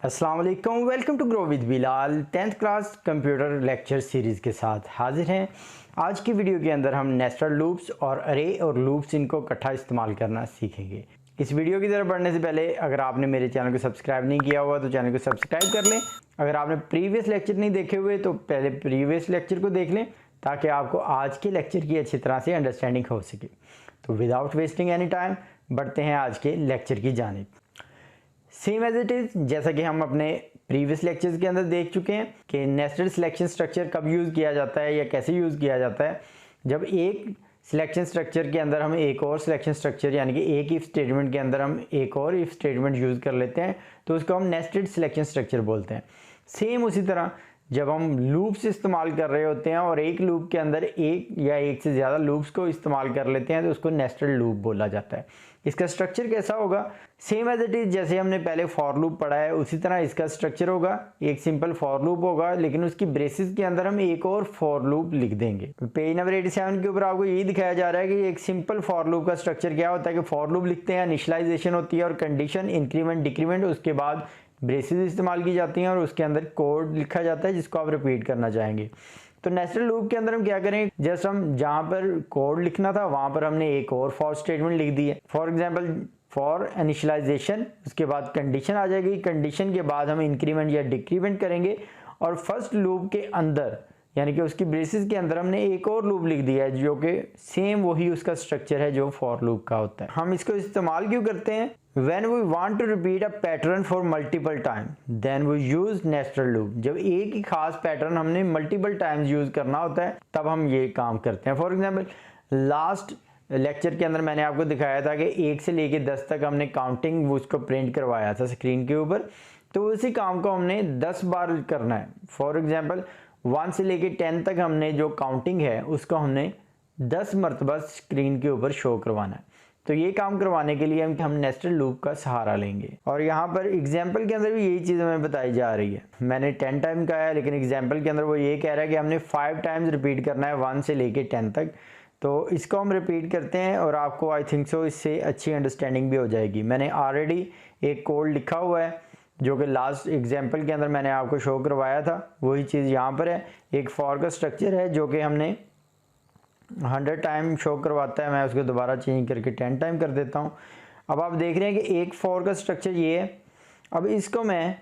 अस्सलाम वालेकुम, welcome to grow with Bilal. 10th class computer lecture series के साथ हाजिर हैं। आज की वीडियो के अंदर हम नेस्टेड लूप्स और अरे और लूप्स इनको इकट्ठा इस्तेमाल करना सीखेंगे। इस वीडियो की तरफ बढ़ने से पहले अगर आपने मेरे चैनल को सब्सक्राइब नहीं किया हुआ तो चैनल को सब्सक्राइब कर लें। अगर आपने प्रीवियस लेक्चर नहीं देखे हुए तो पहले प्रीवियस लेक्चर को देख लें ताकि आपको आज के लेक्चर की अच्छी तरह से अंडरस्टैंडिंग हो सके। तो विदाउट वेस्टिंग एनी टाइम बढ़ते हैं आज के लेक्चर की जानिब। सेम एज इट इज़, जैसा कि हम अपने प्रीवियस लेक्चर्स के अंदर देख चुके हैं कि नेस्टेड सिलेक्शन स्ट्रक्चर कब यूज़ किया जाता है या कैसे यूज़ किया जाता है। जब एक सिलेक्शन स्ट्रक्चर के अंदर हम एक और सिलेक्शन स्ट्रक्चर यानी कि एक इफ स्टेटमेंट के अंदर हम एक और इफ स्टेटमेंट यूज़ कर लेते हैं तो उसको हम नेस्टेड सिलेक्शन स्ट्रक्चर बोलते हैं। सेम उसी तरह जब हम लूप्स इस्तेमाल कर रहे होते हैं और एक लूप के अंदर एक या एक से ज़्यादा लूप्स को इस्तेमाल कर लेते हैं तो उसको नेस्टेड लूप बोला जाता है। इसका स्ट्रक्चर कैसा होगा? सेम एज इट इज़, जैसे हमने पहले फॉर लूप पढ़ा है उसी तरह इसका स्ट्रक्चर होगा। एक सिंपल फॉर लूप होगा लेकिन उसकी ब्रेसिस के अंदर हम एक और फॉर लूप लिख देंगे। पेज नंबर 87 के ऊपर आपको यही दिखाया जा रहा है कि एक सिंपल फॉर लूप का स्ट्रक्चर क्या होता है कि फॉर लूप लिखते हैं, इनिशियलाइजेशन होती है और कंडीशन इंक्रीमेंट डिक्रीमेंट, उसके बाद ब्रेसेस इस्तेमाल की जाती हैं और उसके अंदर कोड लिखा जाता है जिसको आप रिपीट करना चाहेंगे। तो नेस्टेड लूप के अंदर हम क्या करें, जस्ट हम जहाँ पर कोड लिखना था वहाँ पर हमने एक और फॉर स्टेटमेंट लिख दी है। फॉर एग्जांपल फॉर इनिशियलाइजेशन, उसके बाद कंडीशन आ जाएगी, कंडीशन के बाद हम इंक्रीमेंट या डिक्रीमेंट करेंगे और फर्स्ट लूप के अंदर यानी कि उसकी ब्रेसिस के अंदर हमने एक और लूप लिख दिया है जो कि सेम वही उसका स्ट्रक्चर है जो फॉर लूप का होता है। हम इसको इस्तेमाल क्यों करते हैं? When we want to repeat a pattern for multiple time, then we use nested loop। जब एक ही खास पैटर्न हमने मल्टीपल टाइम्स यूज करना होता है तब हम ये काम करते हैं। फॉर एग्जाम्पल लास्ट लेक्चर के अंदर मैंने आपको दिखाया था कि 1 से लेके 10 तक हमने काउंटिंग उसको प्रिंट करवाया था स्क्रीन के ऊपर, तो उसी काम को हमने 10 बार करना है। फॉर एग्जाम्पल 1 से लेके 10 तक हमने जो काउंटिंग है उसको हमने 10 मरतबा स्क्रीन के ऊपर शो करवाना है। तो ये काम करवाने के लिए हम नेस्टेड लूप का सहारा लेंगे और यहाँ पर एग्जाम्पल के अंदर भी यही चीज़ हमें बताई जा रही है। मैंने 10 टाइम कहा है लेकिन एग्जाम्पल के अंदर वो ये कह रहा है कि हमने 5 टाइम्स रिपीट करना है 1 से लेके 10 तक। तो इसको हम रिपीट करते हैं और आपको आई थिंक सो इससे अच्छी अंडरस्टैंडिंग भी हो जाएगी। मैंने ऑलरेडी एक कोड लिखा हुआ है जो कि लास्ट एग्जाम्पल के अंदर मैंने आपको शो करवाया था, वही चीज़ यहाँ पर है। एक फॉर का स्ट्रक्चर है जो कि हमने 100 टाइम शो करवाता है, मैं उसको दोबारा चेंज करके 10 टाइम कर देता हूँ। अब आप देख रहे हैं कि एक फॉर का स्ट्रक्चर ये है। अब इसको मैं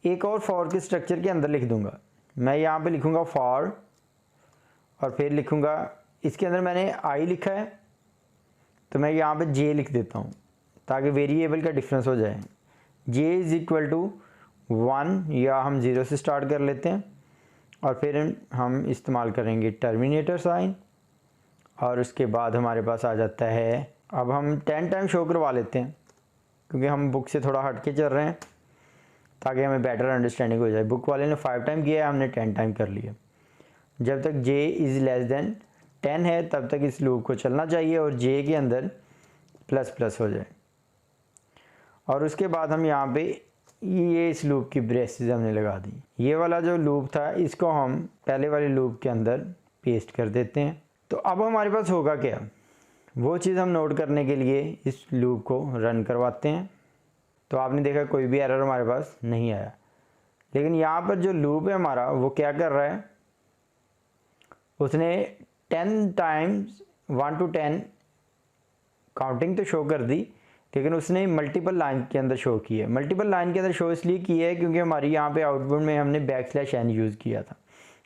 एक और फॉर के स्ट्रक्चर के अंदर लिख दूंगा। मैं यहाँ पे लिखूँगा फॉर और फिर लिखूँगा, इसके अंदर मैंने आई लिखा है तो मैं यहाँ पे जे लिख देता हूँ ताकि वेरिएबल का डिफरेंस हो जाए। जे इज़ इक्वल टू 1 या हम 0 से स्टार्ट कर लेते हैं और फिर हम इस्तेमाल करेंगे टर्मिनेटर साइन और उसके बाद हमारे पास आ जाता है, अब हम 10 टाइम शो करवा लेते हैं क्योंकि हम बुक से थोड़ा हट के चल रहे हैं ताकि हमें बेटर अंडरस्टैंडिंग हो जाए। बुक वाले ने 5 टाइम किया है, हमने 10 टाइम कर लिया। जब तक j इज़ लेस देन 10 है तब तक इस लूप को चलना चाहिए और j के अंदर प्लस प्लस हो जाए और उसके बाद हम यहाँ पे ये इस लूप की ब्रेसेस हमने लगा दी। ये वाला जो लूप था इसको हम पहले वाले लूप के अंदर पेस्ट कर देते हैं। तो अब हमारे पास होगा क्या, वो चीज़ हम नोट करने के लिए इस लूप को रन करवाते हैं। तो आपने देखा कोई भी एरर हमारे पास नहीं आया, लेकिन यहाँ पर जो लूप है हमारा वो क्या कर रहा है, उसने 10 टाइम्स 1 to 10 काउंटिंग तो शो कर दी लेकिन उसने मल्टीपल लाइन के अंदर शो की है। मल्टीपल लाइन के अंदर शो इसलिए की है क्योंकि हमारी यहाँ पे आउटपुट में हमने \n यूज़ किया था।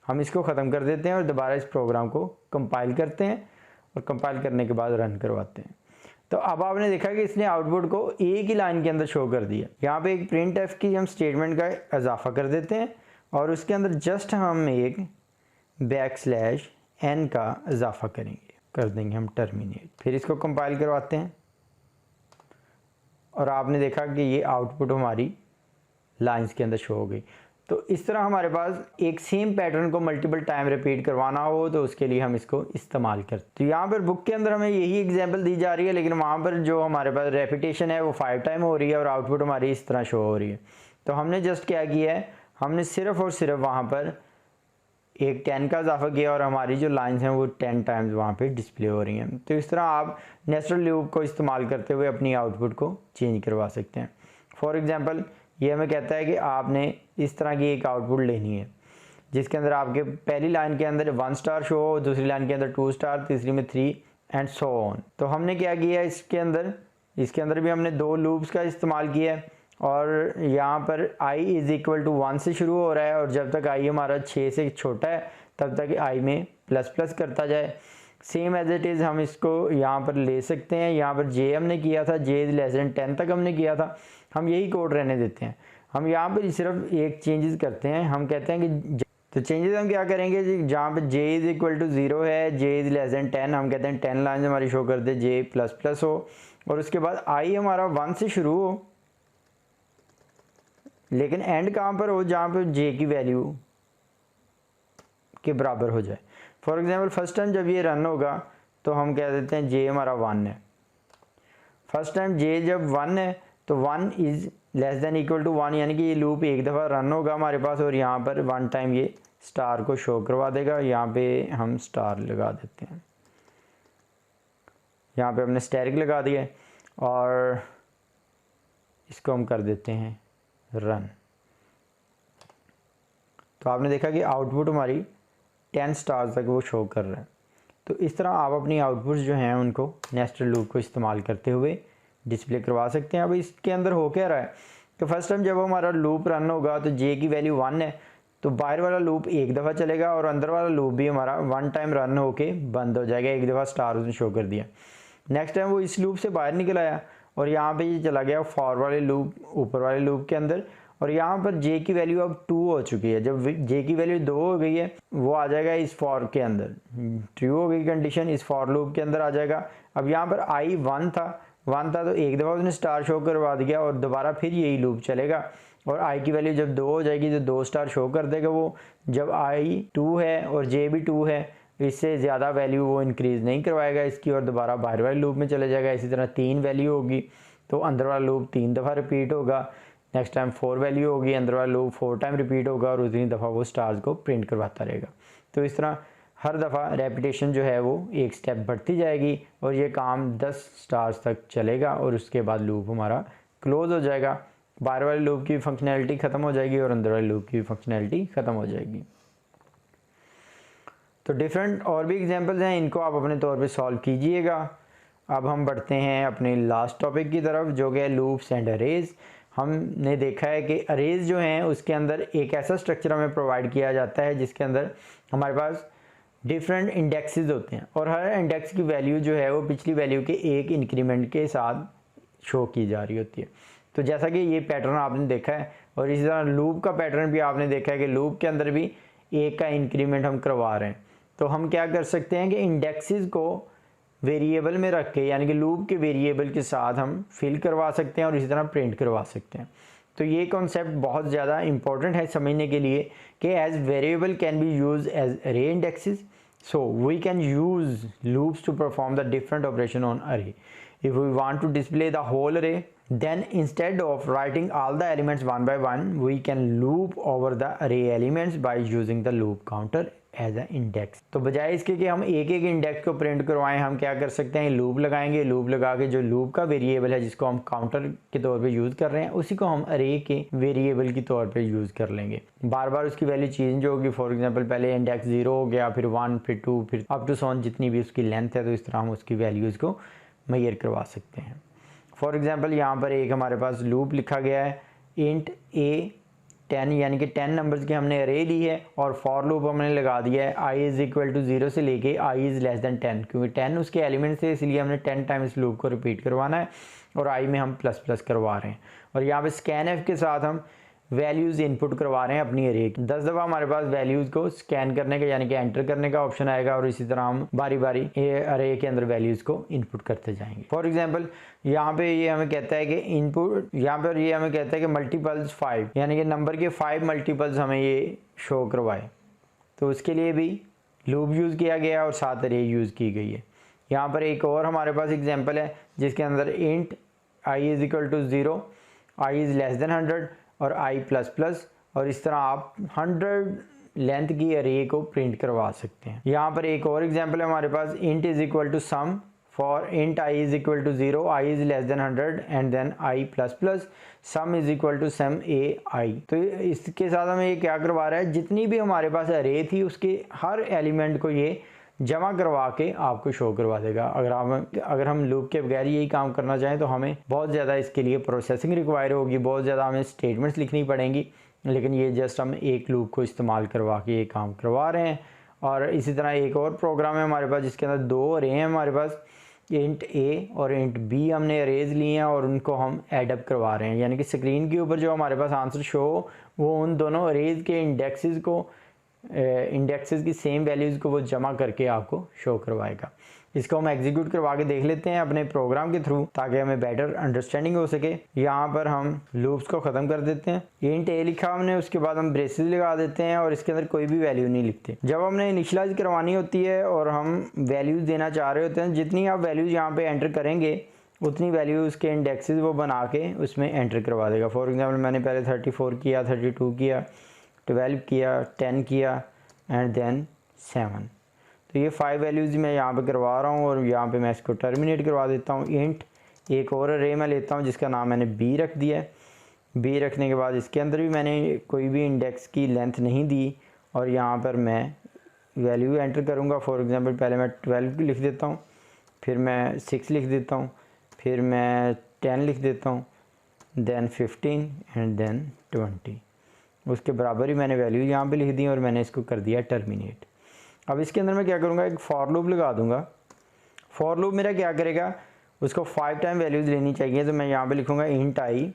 हम इसको ख़त्म कर देते हैं और दोबारा इस प्रोग्राम को कंपाइल करते हैं और कंपाइल करने के बाद रन करवाते हैं। तो अब आपने देखा कि इसने आउटपुट को एक ही लाइन के अंदर शो कर दिया। यहाँ पे एक प्रिंट एफ की हम स्टेटमेंट का इजाफा कर देते हैं और उसके अंदर जस्ट हम एक \n का इजाफा करेंगे, कर देंगे हम टर्मिनेट। फिर इसको कंपाइल करवाते हैं और आपने देखा कि ये आउटपुट हमारी लाइंस के अंदर शो हो गई। तो इस तरह हमारे पास एक सेम पैटर्न को मल्टीपल टाइम रिपीट करवाना हो तो उसके लिए हम इसको इस्तेमाल करते हैं। तो यहाँ पर बुक के अंदर हमें यही एग्जांपल दी जा रही है लेकिन वहाँ पर जो हमारे पास रेपिटेशन है वो 5 टाइम हो रही है और आउटपुट हमारी इस तरह शो हो रही है। तो हमने जस्ट क्या किया है, हमने सिर्फ और सिर्फ वहाँ पर एक 10 का इजाफा किया और हमारी जो लाइंस हैं वो 10 टाइम्स वहाँ पे डिस्प्ले हो रही हैं। तो इस तरह आप नेस्टेड लूप को इस्तेमाल करते हुए अपनी आउटपुट को चेंज करवा सकते हैं। फॉर एग्जांपल ये हमें कहता है कि आपने इस तरह की एक आउटपुट लेनी है जिसके अंदर आपके पहली लाइन के अंदर 1 स्टार शो हो, दूसरी लाइन के अंदर 2 स्टार, तीसरी में 3 एंड सो ऑन। तो हमने क्या किया इसके अंदर भी हमने 2 लूप्स का इस्तेमाल किया है और यहाँ पर i इज़ इक्वल टू 1 से शुरू हो रहा है और जब तक i हमारा 6 से छोटा है तब तक i में प्लस प्लस करता जाए। सेम एज इट इज़ हम इसको यहाँ पर ले सकते हैं। यहाँ पर j हमने किया था, j इज़ लेस देन 10 तक हमने किया था, हम यही कोड रहने देते हैं। हम यहाँ पर सिर्फ एक चेंजेस करते हैं, हम कहते हैं कि तो चेंजेस हम क्या करेंगे जी, जहाँ पे j इज़ इक्वल टू 0 है, j इज़ लेस देन 10, हम कहते हैं 10 लाइन हमारी शो कर दे j प्लस प्लस हो और उसके बाद i हमारा 1 से शुरू हो लेकिन एंड कहाँ पर हो, जहाँ पे j की वैल्यू के बराबर हो जाए। फॉर एग्जांपल फर्स्ट टाइम जब ये रन होगा तो हम कह देते हैं j हमारा 1 है। फर्स्ट टाइम j जब 1 है तो 1 is less than equal to 1, यानी कि ये लूप एक दफ़ा रन होगा हमारे पास और यहाँ पर 1 टाइम ये स्टार को शो करवा देगा। यहाँ पे हम स्टार लगा देते हैं, यहाँ पे हमने स्टैरिक लगा दिया और इसको हम कर देते हैं रन। तो आपने देखा कि आउटपुट हमारी 10 स्टार्स तक वो शो कर रहा है। तो इस तरह आप अपनी आउटपुट्स जो हैं उनको नेस्टेड लूप को इस्तेमाल करते हुए डिस्प्ले करवा सकते हैं। अब इसके अंदर हो क्या रहा है कि फर्स्ट टाइम जब हमारा लूप रन होगा तो j की वैल्यू 1 है तो बाहर वाला लूप एक दफ़ा चलेगा और अंदर वाला लूप भी हमारा 1 टाइम रन होके बंद हो जाएगा, एक दफ़ा स्टार उसने शो कर दिया। नेक्स्ट टाइम वो इस लूप से बाहर निकल आया और यहाँ पे ये चला गया फॉर वाले लूप, ऊपर वाले लूप के अंदर, और यहाँ पर j की वैल्यू अब 2 हो चुकी है। जब j की वैल्यू 2 हो गई है वो आ जाएगा इस फॉर के अंदर, ट्रू हो गई कंडीशन, इस फॉर लूप के अंदर आ जाएगा। अब यहाँ पर i 1 था तो एक दफ़ा उसने स्टार शो करवा दिया और दोबारा फिर यही लूप चलेगा और i की वैल्यू जब 2 हो जाएगी तो 2 स्टार शो कर देगा वो। जब i 2 है और j भी 2 है, इससे ज़्यादा वैल्यू वो इंक्रीज़ नहीं करवाएगा इसकी और दोबारा बाहर वाले लूप में चले जाएगा। इसी तरह 3 वैल्यू होगी तो अंदर वाला लूप 3 दफ़ा रिपीट होगा, नेक्स्ट टाइम 4 वैल्यू होगी, अंदर वाला लूप 4 टाइम रिपीट होगा और उतनी दफ़ा वो स्टार्स को प्रिंट करवाता रहेगा। तो इस तरह हर दफ़ा रेपिटेशन जो है वो एक स्टेप बढ़ती जाएगी और ये काम 10 स्टार्स तक चलेगा और उसके बाद लूप हमारा क्लोज़ हो जाएगा। बाहर वाले लूप की फंक्शनैलिटी ख़त्म हो जाएगी और अंदर वाले लूप की फंक्शनैलिटी ख़त्म हो जाएगी। तो डिफरेंट और भी एग्जांपल्स हैं, इनको आप अपने तौर पे सॉल्व कीजिएगा। अब हम बढ़ते हैं अपने लास्ट टॉपिक की तरफ जो कि है लूप्स एंड अरेज। हमने देखा है कि अरेज जो हैं उसके अंदर एक ऐसा स्ट्रक्चर हमें प्रोवाइड किया जाता है जिसके अंदर हमारे पास डिफरेंट इंडेक्सेस होते हैं और हर इंडेक्स की वैल्यू जो है वो पिछली वैल्यू के एक इंक्रीमेंट के साथ शो की जा रही होती है। तो जैसा कि ये पैटर्न आपने देखा है और इसी तरह लूप का पैटर्न भी आपने देखा है कि लूप के अंदर भी एक का इंक्रीमेंट हम करवा रहे हैं। तो हम क्या कर सकते हैं कि इंडेक्सेस को वेरिएबल में रख के, यानी कि लूप के वेरिएबल के साथ हम फिल करवा सकते हैं और इसी तरह प्रिंट करवा सकते हैं। तो ये कॉन्सेप्ट बहुत ज़्यादा इंपॉर्टेंट है समझने के लिए कि as variable can be use as array indexes, so we can use loops to perform the different operation on array. If we want to display the whole array, then instead of writing all the elements one by one, we can loop over the array elements by using the loop counter as an index। तो बजाय इसके कि हम एक एक index को print करवाएं, हम क्या कर सकते हैं, लूप लगाएंगे। लूप लगा के जो लूप का वेरिएबल है जिसको हम काउंटर के तौर पे यूज़ कर रहे हैं उसी को हम अरे के वेरिएबल के तौर पे यूज़ कर लेंगे। बार बार उसकी वैल्यू चेंज होगी। फॉर एग्जांपल पहले इंडेक्स 0 हो गया, फिर 1, फिर 2, फिर अप टू सॉन जितनी भी उसकी लेंथ है, तो इस तरह हम उसकी वैल्यूज़ को मेजर करवा सकते हैं। फॉर एग्जांपल यहाँ पर एक हमारे पास लूप लिखा गया है इंट a 10, यानी कि 10 नंबर्स की हमने अरे ली है और फॉर लूप हमने लगा दिया है i इज़ इक्वल टू 0 से लेके i इज़ लेस देन 10, क्योंकि 10 उसके एलिमेंट्स है इसलिए हमने 10 टाइम इस लूप को रिपीट करवाना है और i में हम प्लस प्लस करवा रहे हैं। और यहाँ पे स्कैन f के साथ हम वैल्यूज़ इनपुट करवा रहे हैं अपनी अरे की। 10 दफ़ा हमारे पास वैल्यूज़ को स्कैन करने का यानी कि एंटर करने का ऑप्शन आएगा और इसी तरह हम बारी बारी अरे के अंदर वैल्यूज़ को इनपुट करते जाएंगे। फॉर एग्जांपल यहाँ पे ये हमें कहता है कि इनपुट, यहाँ पर ये हमें कहता है कि मल्टीपल्स 5, यानी कि नंबर के 5 मल्टीपल्स हमें ये शो करवाए। तो उसके लिए भी लूप यूज़ किया गया और साथ अरे यूज़ की गई है। यहाँ पर एक और हमारे पास एग्जाम्पल है जिसके अंदर int i is equal to 0, i is less than 100 और i प्लस प्लस, और इस तरह आप 100 लेंथ की अरे को प्रिंट करवा सकते हैं। यहाँ पर एक और एग्जांपल है हमारे पास int is equal to sum for int I is equal to 0, I is less than 100 and then I plus plus sum is equal to sum a I। तो इसके साथ हमें ये क्या करवा रहा है, जितनी भी हमारे पास अरे थी उसके हर एलिमेंट को ये जमा करवा के आपको शो करवा देगा। अगर हम लूप के बगैर यही काम करना चाहें तो हमें बहुत ज़्यादा इसके लिए प्रोसेसिंग रिक्वायर होगी, बहुत ज़्यादा हमें स्टेटमेंट्स लिखनी पड़ेंगी, लेकिन ये जस्ट हम एक लूप को इस्तेमाल करवा के ये काम करवा रहे हैं। और इसी तरह एक और प्रोग्राम है हमारे पास जिसके अंदर दो अरे हैं हमारे पास, इंट ए और इंट बी हमने अरेज लिए हैं और उनको हम एडअप करवा रहे हैं, यानी कि स्क्रीन के ऊपर जो हमारे पास आंसर शो वो उन दोनों अरेज के इंडेक्सेस की सेम वैल्यूज़ को वो जमा करके आपको शो करवाएगा। इसको हम एग्जीक्यूट करवा के देख लेते हैं अपने प्रोग्राम के थ्रू ताकि हमें बेटर अंडरस्टैंडिंग हो सके। यहाँ पर हम लूप्स को ख़त्म कर देते हैं, इंट ए लिखा हमने, उसके बाद हम ब्रेसेस लगा देते हैं और इसके अंदर कोई भी वैल्यू नहीं लिखते। जब हमने इनिशियलाइज करवानी होती है और हम वैल्यूज़ देना चाह रहे होते हैं, जितनी आप वैल्यूज़ यहाँ पर एंटर करेंगे उतनी वैल्यू उसके इंडेक्सेस वो बना के उसमें एंटर करवा देगा। फॉर एग्जाम्पल मैंने पहले 34 किया, 32 किया, 12 किया, 10 किया एंड देन 7। तो ये 5 वैल्यूज़ मैं यहाँ पे करवा रहा हूँ और यहाँ पे मैं इसको टर्मिनेट करवा देता हूँ। इंट एक और अरे मैं लेता हूँ जिसका नाम मैंने बी रख दिया है। बी रखने के बाद इसके अंदर भी मैंने कोई भी इंडेक्स की लेंथ नहीं दी और यहाँ पर मैं वैल्यू एंटर करूँगा। फॉर एग्जांपल पहले मैं 12 लिख देता हूँ, फिर मैं 6 लिख देता हूँ, फिर मैं 10 लिख देता हूँ, देन 15 एंड देन 20। उसके बराबर ही मैंने वैल्यू यहाँ पे लिख दी और मैंने इसको कर दिया टर्मिनेट। अब इसके अंदर मैं क्या करूँगा, एक फॉर लूप लगा दूँगा। फॉर लूप मेरा क्या करेगा, उसको 5 टाइम वैल्यूज़ लेनी चाहिए, तो मैं यहाँ पे लिखूँगा int i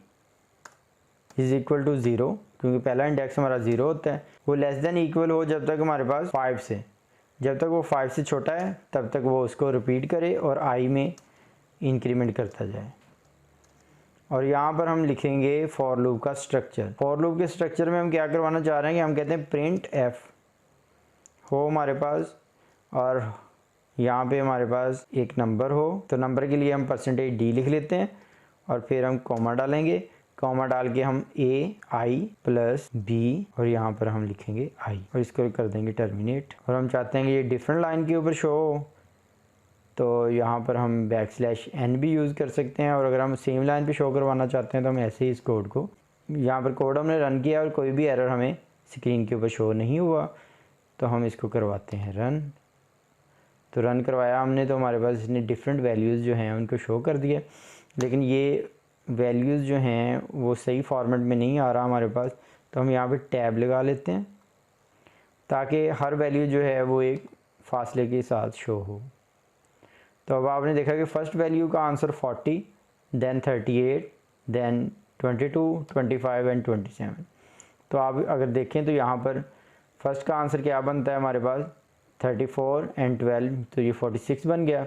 is equal to 0, क्योंकि पहला इंडेक्स हमारा 0 होता है। वो लेस देन इक्वल हो जब तक हमारे पास 5 से, जब तक वो 5 से छोटा है तब तक वो उसको रिपीट करे और आई में इंक्रीमेंट करता जाए। और यहाँ पर हम लिखेंगे फॉर लूप का स्ट्रक्चर। फॉर लूप के स्ट्रक्चर में हम क्या करवाना चाह रहे हैं कि हम कहते हैं प्रिंट एफ हो हमारे पास और यहाँ पे हमारे पास एक नंबर हो, तो नंबर के लिए हम %d लिख लेते हैं और फिर हम कॉमा डालेंगे। कॉमा डाल के हम ए आई प्लस बी और यहाँ पर हम लिखेंगे आई और इसको कर देंगे टर्मिनेट। और हम चाहते हैं कि ये डिफरेंट लाइन के ऊपर शो हो, तो यहाँ पर हम \n भी यूज़ कर सकते हैं। और अगर हम सेम लाइन पे शो करवाना चाहते हैं तो हम ऐसे ही इस कोड को, यहाँ पर कोड हमने रन किया और कोई भी एरर हमें स्क्रीन के ऊपर शो नहीं हुआ, तो हम इसको करवाते हैं रन। तो रन करवाया हमने तो हमारे पास इसने डिफरेंट वैल्यूज़ जो हैं उनको शो कर दिया, लेकिन ये वैल्यूज़ जो हैं वो सही फॉर्मेट में नहीं आ रहा हमारे पास। तो हम यहाँ पे टैब लगा लेते हैं ताकि हर वैल्यू जो है वो एक फासले के साथ शो हो। तो अब आपने देखा कि फर्स्ट वैल्यू का आंसर 40, देन 38, देन 22, 25 एंड 27। तो आप अगर देखें तो यहाँ पर फर्स्ट का आंसर क्या बनता है हमारे पास 34 एंड 12, तो ये 46 बन गया।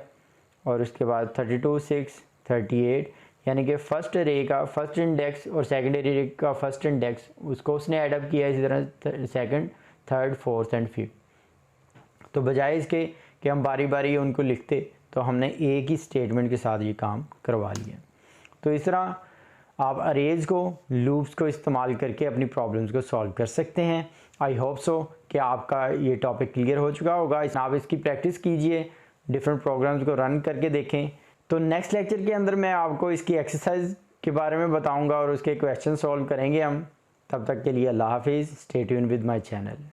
और उसके बाद 32, 6, 38, यानी कि फर्स्ट रे का फर्स्ट इंडेक्स और सेकेंडरी रे का फर्स्ट इंडेक्स उसको उसने एडअप किया, इसी तरह second, third, fourth and fifth. तो बजाय इसके कि हम बारी बारी उनको लिखते तो हमने एक ही स्टेटमेंट के साथ ये काम करवा लिया। तो इस तरह आप अरेज को, लूप्स को इस्तेमाल करके अपनी प्रॉब्लम्स को सॉल्व कर सकते हैं। आई होप सो कि आपका ये टॉपिक क्लियर हो चुका होगा। आप इसकी प्रैक्टिस कीजिए, डिफरेंट प्रोग्राम्स को रन करके देखें। तो नेक्स्ट लेक्चर के अंदर मैं आपको इसकी एक्सरसाइज के बारे में बताऊंगा और उसके क्वेश्चन सॉल्व करेंगे हम। तब तक के लिए अल्लाह हाफिज़, stay tuned with my channel.